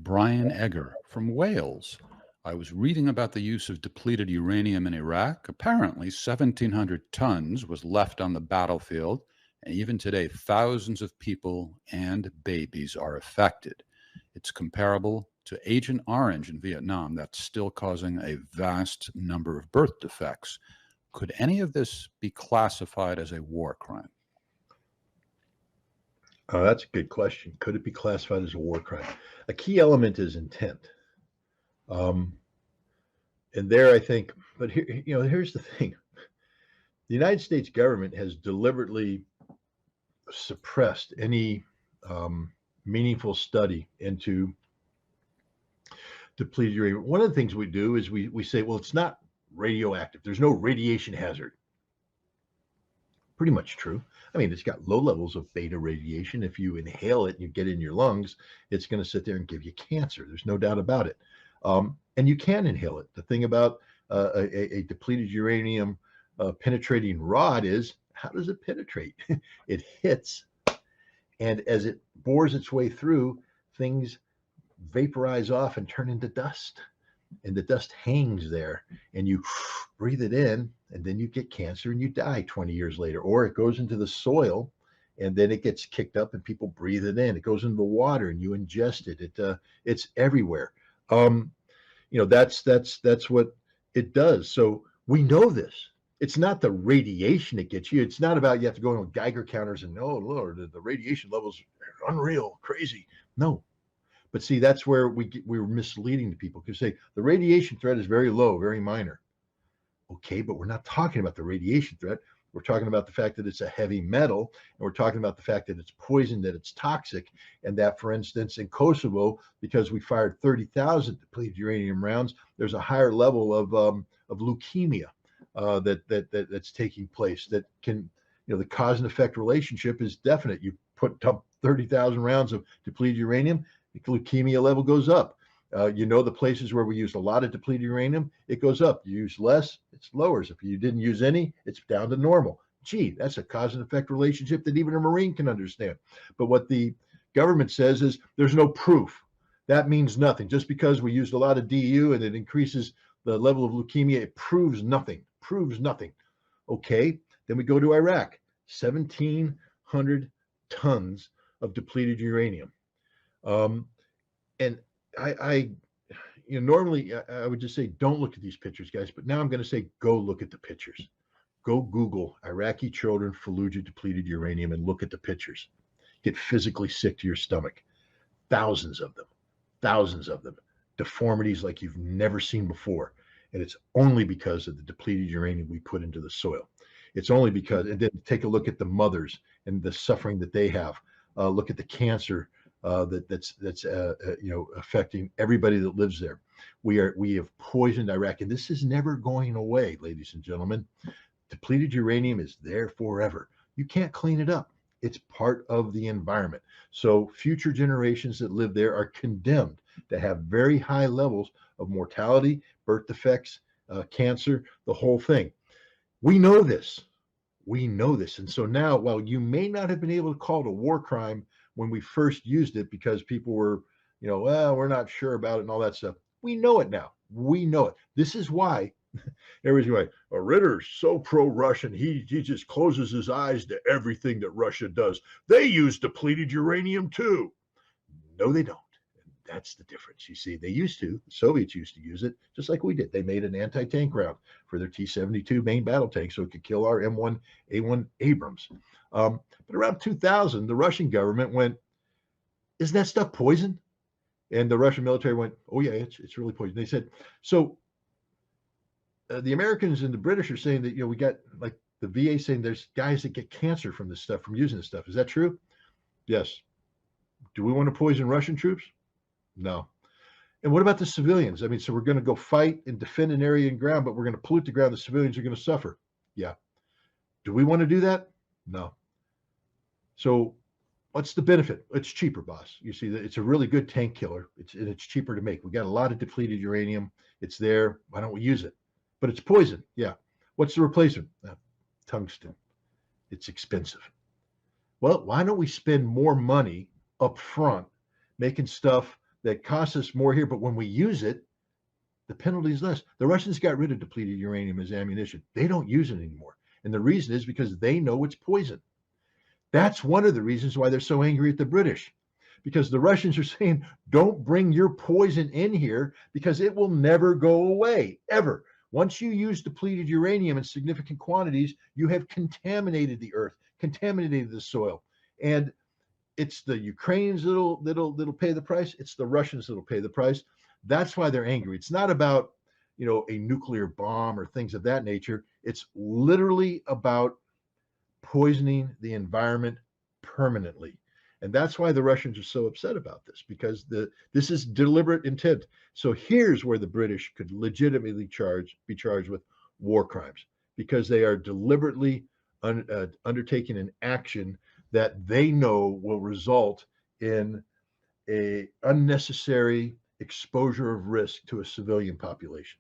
Brian Egger from Wales. I was reading about the use of depleted uranium in Iraq. Apparently, 1,700 tons was left on the battlefield, and even today, thousands of people and babies are affected. It's comparable to Agent Orange in Vietnam, that's still causing a vast number of birth defects. Could any of this be classified as a war crime? That's a good question. Could it be classified as a war crime? A key element is intent. Um, and there, I think, but here, here's the thing: the United States government has deliberately suppressed any meaningful study into depleted uranium. One of the things we do is we say, well, it's not radioactive. There's no radiation hazard. Pretty much true. I mean, it's got low levels of beta radiation. If you inhale it and you get it in your lungs, it's going to sit there and give you cancer. There's no doubt about it. And you can inhale it. The thing about a depleted uranium penetrating rod is, how does it penetrate? It hits, and as it bores its way through, things vaporize off and turn into dust. And the dust hangs there, and you breathe it in, and then you get cancer and you die 20 years later. Or it goes into the soil, and then it gets kicked up and people breathe it in. It goes into the water and you ingest it. It's everywhere. That's what it does. So we know this. It's not the radiation that gets you. It's not about you have to go in with Geiger counters and, oh Lord, the radiation levels are unreal, crazy. No. But see, that's where we're misleading the people, because say the radiation threat is very low, very minor. Okay, but we're not talking about the radiation threat. We're talking about the fact that it's a heavy metal, and we're talking about the fact that it's poison, that it's toxic, and that, for instance, in Kosovo, because we fired 30,000 depleted uranium rounds, there's a higher level of leukemia that's taking place. That can, the cause and effect relationship is definite. You dump 30,000 rounds of depleted uranium, the leukemia level goes up. The places where we used a lot of depleted uranium, it goes up. You use less, it's lowers. If you didn't use any, it's down to normal. Gee, that's a cause and effect relationship that even a Marine can understand. But what the government says is there's no proof. That means nothing. Just because we used a lot of DU and it increases the level of leukemia, it proves nothing. Proves nothing. Okay, then we go to Iraq. 1,700 tons of depleted uranium. And I normally I would just say, don't look at these pictures, guys. But now I'm going to say, go look at the pictures. Go Google Iraqi children, Fallujah depleted uranium, and look at the pictures. Get physically sick to your stomach. Thousands of them. Deformities like you've never seen before. And it's only because of the depleted uranium we put into the soil. It's only because, and then take a look at the mothers and the suffering that they have. Look at the cancer that's affecting everybody that lives there. We have poisoned Iraq, and this is never going away, ladies and gentlemen. Depleted uranium is there forever. You can't clean it up. It's part of the environment. So future generations that live there are condemned to have very high levels of mortality, birth defects, cancer, the whole thing. We know this. And so now, while you may not have been able to call it a war crime when we first used it, because people were, well, we're not sure about it and all that stuff, we know it now. We know it. This is why everybody's like, Ritter's so pro-Russian, he just closes his eyes to everything that Russia does. They use depleted uranium too. No, they don't. That's the difference. You see, the Soviets used to use it just like we did. They made an anti-tank round for their T-72 main battle tank so it could kill our M1A1 Abrams. But around 2000, the Russian government went, isn't that stuff poison? And the Russian military went, oh yeah, it's really poison. They said, so the Americans and the British are saying that, we got, like the VA saying there's guys that get cancer from this stuff, from using this stuff. Is that true? Yes. Do we want to poison Russian troops? No. And what about the civilians? I mean, so we're going to go fight and defend an area and ground, but we're going to pollute the ground. The civilians are going to suffer. Yeah. Do we want to do that? No. So what's the benefit? It's cheaper, boss. You see, it's a really good tank killer. It's cheaper to make. We got a lot of depleted uranium. It's there. Why don't we use it? But it's poison. Yeah. What's the replacement? Tungsten. It's expensive. Well, why don't we spend more money up front making stuff that costs us more here, but when we use it, the penalty is less. The Russians got rid of depleted uranium as ammunition. They don't use it anymore. And the reason is because they know it's poison. That's one of the reasons why they're so angry at the British, because the Russians are saying, don't bring your poison in here because it will never go away, ever. Once you use depleted uranium in significant quantities, you have contaminated the earth, contaminated the soil. And it's the Ukrainians that'll pay the price. It's the Russians that'll pay the price. That's why they're angry. It's not about, a nuclear bomb or things of that nature. It's literally about poisoning the environment permanently. And that's why the Russians are so upset about this, because this is deliberate intent. So here's where the British could legitimately be charged with war crimes, because they are deliberately undertaking an action that they know will result in a unnecessary exposure of risk to a civilian population.